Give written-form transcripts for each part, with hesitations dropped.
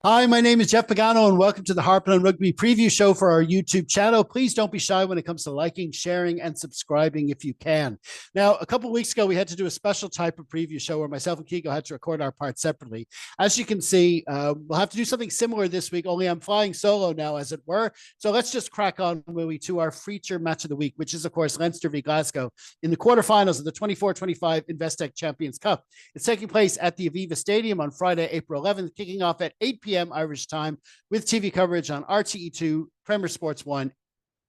Hi, my name is Jeff Pagano, and welcome to the Harpin on Rugby preview show for our YouTube channel. Please don't be shy when it comes to liking, sharing, and subscribing if you can. Now, a couple of weeks ago, we had to do a special type of preview show where myself and Kiko had to record our parts separately. As you can see, we'll have to do something similar this week, only I'm flying solo now, as it were. So let's just crack on, Willie, to our feature match of the week, which is, of course, Leinster v Glasgow in the quarterfinals of the 24-25 Investec Champions Cup. It's taking place at the Aviva Stadium on Friday, April 11th, kicking off at 8 p.m. Irish time with TV coverage on RTE2, Premier Sports 1.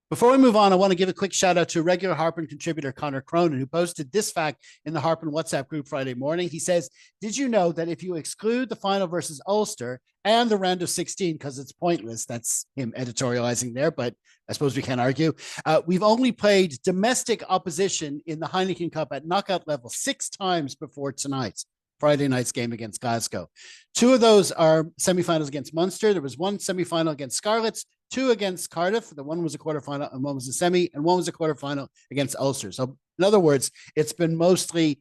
Before we move on, I want to give a quick shout out to regular Harpin contributor Connor Cronin, who posted this fact in the Harpin WhatsApp group Friday morning. He says, "Did you know that if you exclude the final versus Ulster and the round of 16, because it's pointless," that's him editorializing there, but I suppose we can't argue, we've only played domestic opposition in the Heineken Cup at knockout level 6 times before tonight. Friday night's game against Glasgow. 2 of those are semifinals against Munster. There was 1 semifinal against Scarlets, 2 against Cardiff. The one was a quarterfinal and 1 was a semi, and 1 was a quarterfinal against Ulster. So in other words, it's been mostly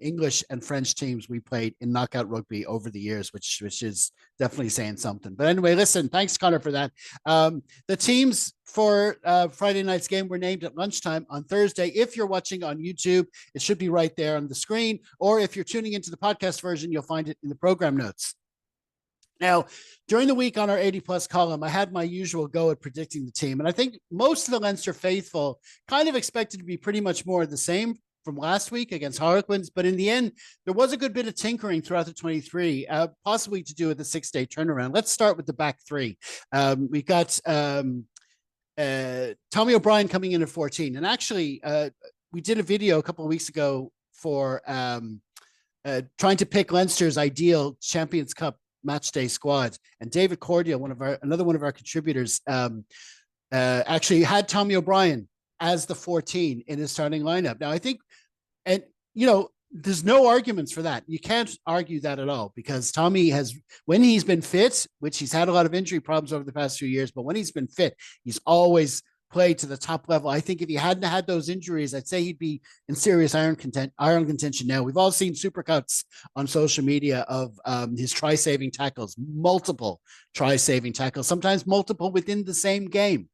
English and French teams we played in knockout rugby over the years, which is definitely saying something. But anyway, listen, thanks, Connor, for that. The teams for Friday night's game were named at lunchtime on Thursday. If you're watching on YouTube, it should be right there on the screen. Or if you're tuning into the podcast version, you'll find it in the program notes. Now, during the week on our 80 plus column, I had my usual go at predicting the team. And I think most of the Leinster faithful kind of expected to be pretty much more of the same from last week against Harlequins. But in the end, there was a good bit of tinkering throughout the 23, possibly to do with the 6-day turnaround. Let's start with the back three. We got Tommy O'Brien coming in at 14. And actually, we did a video a couple of weeks ago for trying to pick Leinster's ideal Champions Cup match day squad, and David Cordia, another one of our contributors, actually had Tommy O'Brien as the 14 in his starting lineup. Now I think, and there's no arguments for that. You can't argue that at all, because Tommy has, when he's been fit, which he's had a lot of injury problems over the past few years, but when he's been fit, he's always played to the top level. I think if he hadn't had those injuries, I'd say he'd be in serious iron contention now. We've all seen supercuts on social media of his try-saving tackles, multiple try-saving tackles, sometimes multiple within the same game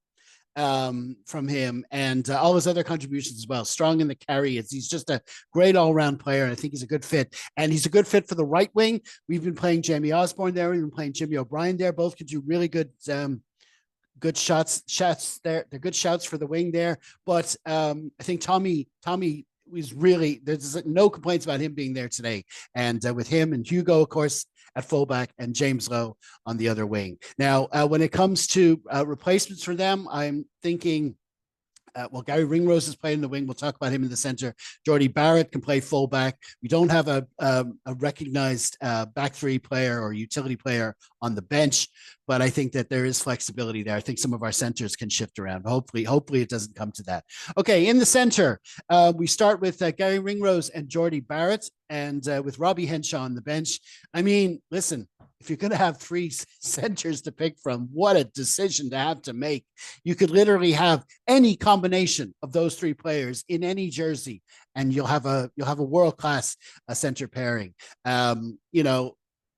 from him, and all his other contributions as well. Strong in the carry. He's just a great all-round player, and I think he's a good fit. And he's a good fit for the right wing. We've been playing Jamie Osborne there. We've been playing Jimmy O'Brien there. Both could do really good shots there. They're good shouts for the wing there. But I think Tommy was really, there's no complaints about him being there today. And with him and Hugo, of course, at fullback, and James Lowe on the other wing. Now, when it comes to replacements for them, I'm thinking, Gary Ringrose is playing in the wing. We'll talk about him in the center. Jordy Barrett can play fullback. We don't have a recognized back three player or utility player on the bench, but I think that there is flexibility there. I think some of our centers can shift around. Hopefully it doesn't come to that. Okay, in the center, we start with Gary Ringrose and Jordy Barrett, and with Robbie Henshaw on the bench. I mean, listen, if you're going to have 3 centers to pick from, what a decision to have to make. You could literally have any combination of those 3 players in any jersey, and you'll have a world-class center pairing.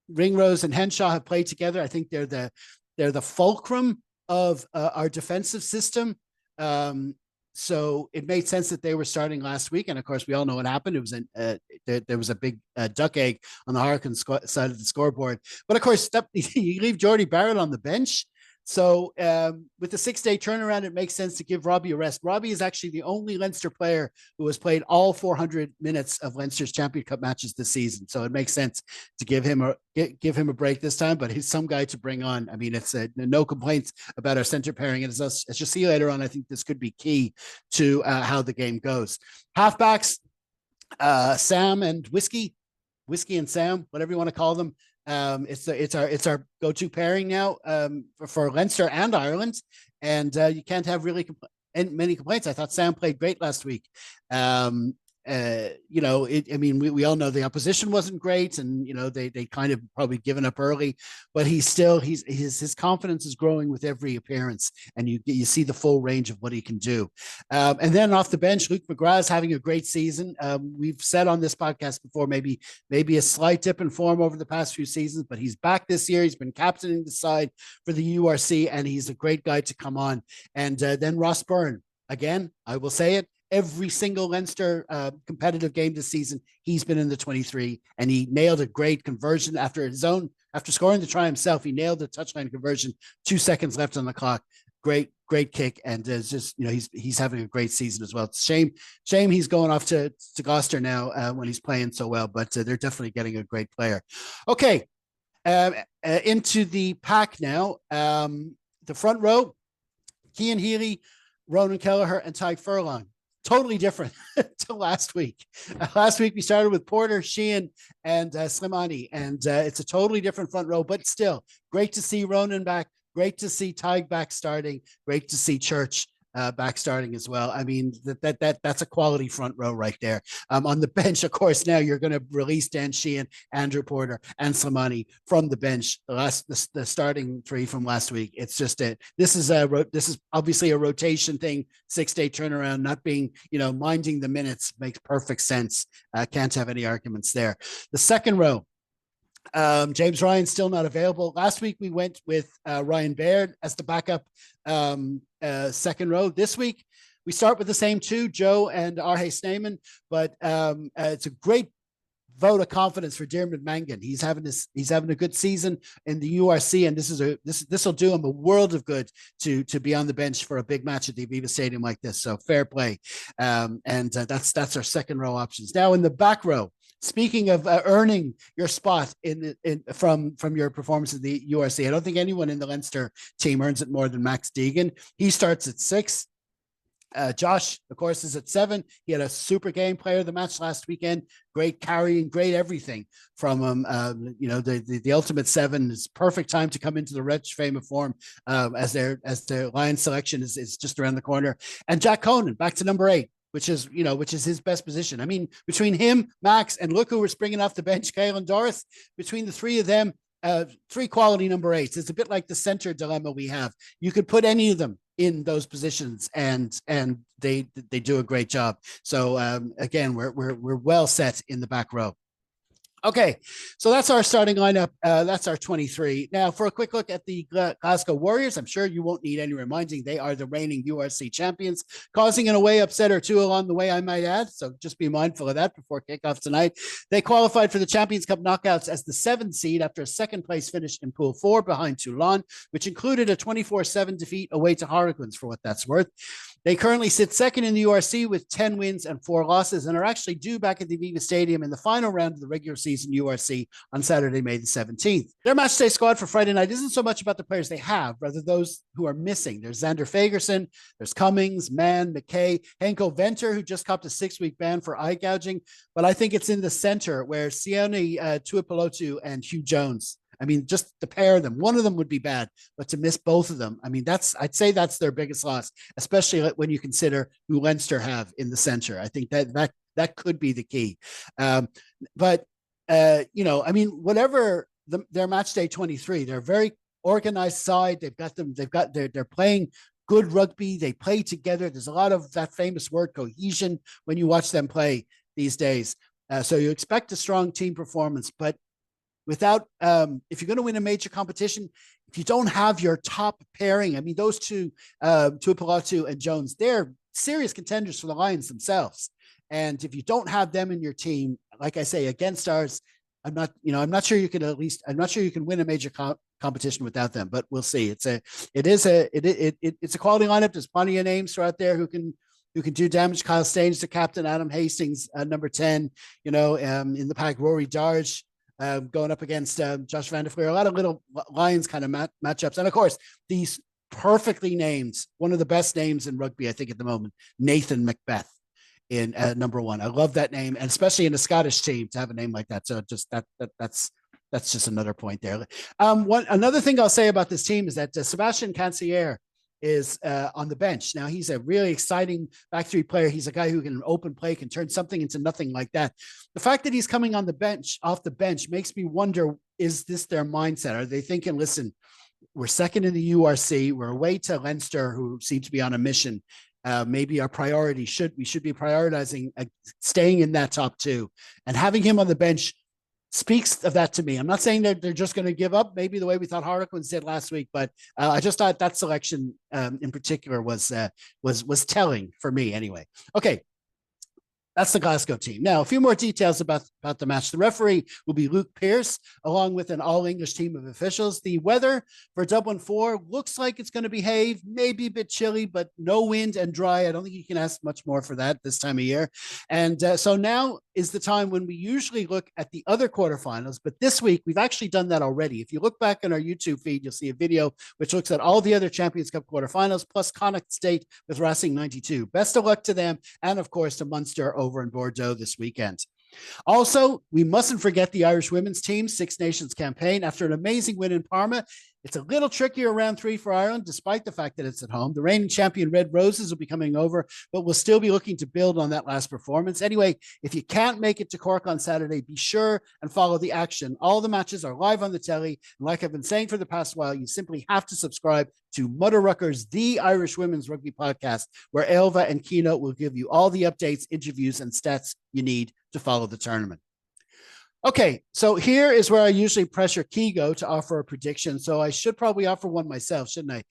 Ringrose and Henshaw have played together. I think they're the fulcrum of our defensive system. So it made sense that they were starting last week, and of course, we all know what happened. It was there was a big duck egg on the Harlequins side of the scoreboard. But of course, you leave Jordy Barrett on the bench. So with the 6-day turnaround, it makes sense to give Robbie a rest. Robbie is actually the only Leinster player who has played all 400 minutes of Leinster's Champion Cup matches this season. So it makes sense to give him a break this time, but he's some guy to bring on. I mean, it's no complaints about our center pairing. And as you'll see later on, I think this could be key to how the game goes. Halfbacks, Sam and Whiskey and Sam, whatever you want to call them. It's our go-to pairing now for Leinster and Ireland, and you can't have really many complaints. I thought Sam played great last week. I mean, we all know the opposition wasn't great, and they kind of probably given up early, but his confidence is growing with every appearance, and you see the full range of what he can do. And then off the bench, Luke McGrath is having a great season. We've said on this podcast before, maybe a slight dip in form over the past few seasons, but he's back this year. He's been captaining the side for the URC, and he's a great guy to come on. And then Ross Byrne, again, I will say it, every single Leinster competitive game this season, he's been in the 23, and he nailed a great conversion after scoring the try himself. He nailed the touchline conversion, 2 seconds left on the clock. Great kick, and it's just he's having a great season as well. It's shame he's going off to Gloucester now when he's playing so well, but they're definitely getting a great player. Okay, into the pack now. The front row: Cian Healy, Ronan Kelleher, and Tadhg Furlong. Totally different to last week. Last week we started with Porter, Sheehan, and Slimani, and it's a totally different front row, but still great to see Ronan back. Great to see Tadhg back starting. Great to see Church back starting as well. I mean, that's a quality front row right there. On the bench, of course, now you're going to release Dan Sheehan, Andrew Porter, and Slimani from the bench. The starting three from last week. It's just this is obviously a rotation thing. 6-day turnaround, not being minding the minutes makes perfect sense. Can't have any arguments there. The second row. James Ryan still not available. Last week we went with Ryan Baird as the backup second row. This week we start with the same two, Joe and Arhe Snyman, but it's a great vote of confidence for Diarmuid Mangan. He's having a good season in the URC, and this will do him a world of good to be on the bench for a big match at the Aviva Stadium like this. So fair play, and that's our second row options. Now in the back row. Speaking of earning your spot from your performance in the URC, I don't think anyone in the Leinster team earns it more than Max Deegan. He starts at 6. Josh, of course, is at 7. He had a super game player of the match last weekend. Great carrying, great everything from him. The ultimate 7 is perfect time to come into the rich frame of form as their Lions selection is just around the corner. And Jack Conan back to number 8. Which is his best position. I mean, between him, Max, and look who we're springing off the bench, Caelan Doris, between the three of them, 3 quality number 8s. It's a bit like the center dilemma we have. You could put any of them in those positions, and they do a great job. So again, we're well set in the back row. Okay, so that's our starting lineup. That's our 23. Now, for a quick look at the Glasgow Warriors, I'm sure you won't need any reminding. They are the reigning URC champions, causing an away upset or two along the way, I might add. So just be mindful of that before kickoff tonight. They qualified for the Champions Cup knockouts as the 7th seed after a second-place finish in Pool 4 behind Toulon, which included a 24-7 defeat away to Harlequins, for what that's worth. They currently sit second in the URC with 10 wins and 4 losses, and are actually due back at the Aviva Stadium in the final round of the regular season URC on Saturday, May the 17th. Their matchday squad for Friday night isn't so much about the players they have, rather those who are missing. There's Xander Fagerson, there's Cummings, Mann, McKay, Henko Venter, who just copped a 6-week ban for eye gouging, but I think it's in the center where Sione Tuipulotu and Hugh Jones. I mean, just to pair them, one of them would be bad, but to miss both of them, I mean, I'd say that's their biggest loss, especially when you consider who Leinster have in the center. I think that could be the key. But I mean, whatever their match day 23, they're a very organized side. They're playing good rugby. They play together. There's a lot of that famous word cohesion when you watch them play these days. So you expect a strong team performance, but without, if you're going to win a major competition, if you don't have your top pairing, I mean, those two, Tuipulotu and Jones, they're serious contenders for the Lions themselves. And if you don't have them in your team, like I say, against ours, I'm not sure you can win a major competition without them, but we'll see. It's a quality lineup. There's plenty of names throughout there who can do damage. Kyle Staines, the captain, Adam Hastings, number 10, in the pack, Rory Darge, going up against Josh Van der Fleer. A lot of little Lions kind of matchups. And of course, these perfectly named, one of the best names in rugby, I think, at the moment, Nathan Macbeth in number 1. I love that name, and especially in a Scottish team to have a name like that. So just that's just another point there. Another thing I'll say about this team is that Sebastian Cancier is on the bench. Now, he's a really exciting back three player. He's a guy who can open play, can turn something into nothing like that. The fact that he's coming on the bench, off the bench, makes me wonder, is this their mindset? Are they thinking, listen, we're second in the URC, we're away to Leinster, who seem to be on a mission. Maybe our priority should be prioritizing staying in that top two, and having him on the bench speaks of that to me. I'm not saying that they're just going to give up, maybe the way we thought Harlequins did last week, but I just thought that selection in particular was telling for me anyway. Okay. That's the Glasgow team. Now, a few more details about the match. The referee will be Luke Pearce, along with an all-English team of officials. The weather for Dublin 4 looks like it's going to behave, maybe a bit chilly, but no wind and dry. I don't think you can ask much more for that this time of year. And so now is the time when we usually look at the other quarterfinals, but this week we've actually done that already. If you look back on our YouTube feed, you'll see a video which looks at all the other Champions Cup quarterfinals, plus Connacht State with Racing 92. Best of luck to them, and of course to Munster over in Bordeaux this weekend. Also, we mustn't forget the Irish women's team Six Nations campaign. After an amazing win in Parma, it's a little trickier round 3 for Ireland, despite the fact that it's at home. The reigning champion Red Roses will be coming over, but we'll still be looking to build on that last performance. Anyway, if you can't make it to Cork on Saturday, be sure and follow the action. All the matches are live on the telly. And like I've been saying for the past while, you simply have to subscribe to Mother Rucker's The Irish Women's Rugby Podcast, where Ailbhe and Keynote will give you all the updates, interviews, and stats you need to follow the tournament. Okay, so here is where I usually pressure Kigo to offer a prediction. So I should probably offer one myself, shouldn't I?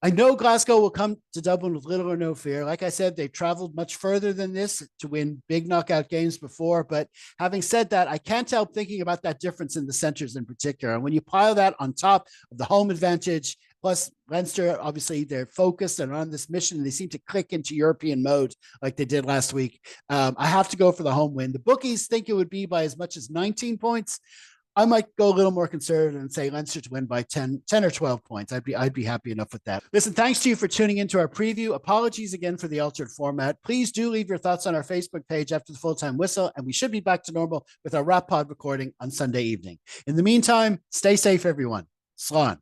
I know Glasgow will come to Dublin with little or no fear. Like I said, they've traveled much further than this to win big knockout games before. But having said that, I can't help thinking about that difference in the centers in particular. And when you pile that on top of the home advantage, plus Leinster, obviously they're focused and on this mission, and they seem to click into European mode like they did last week. I have to go for the home win. The bookies think it would be by as much as 19 points. I might go a little more conservative and say Leinster to win by 10 or 12 points. I'd be happy enough with that. Listen, thanks to you for tuning into our preview. Apologies again for the altered format. Please do leave your thoughts on our Facebook page after the full-time whistle, and we should be back to normal with our Rap Pod recording on Sunday evening. In the meantime, stay safe, everyone. Slán.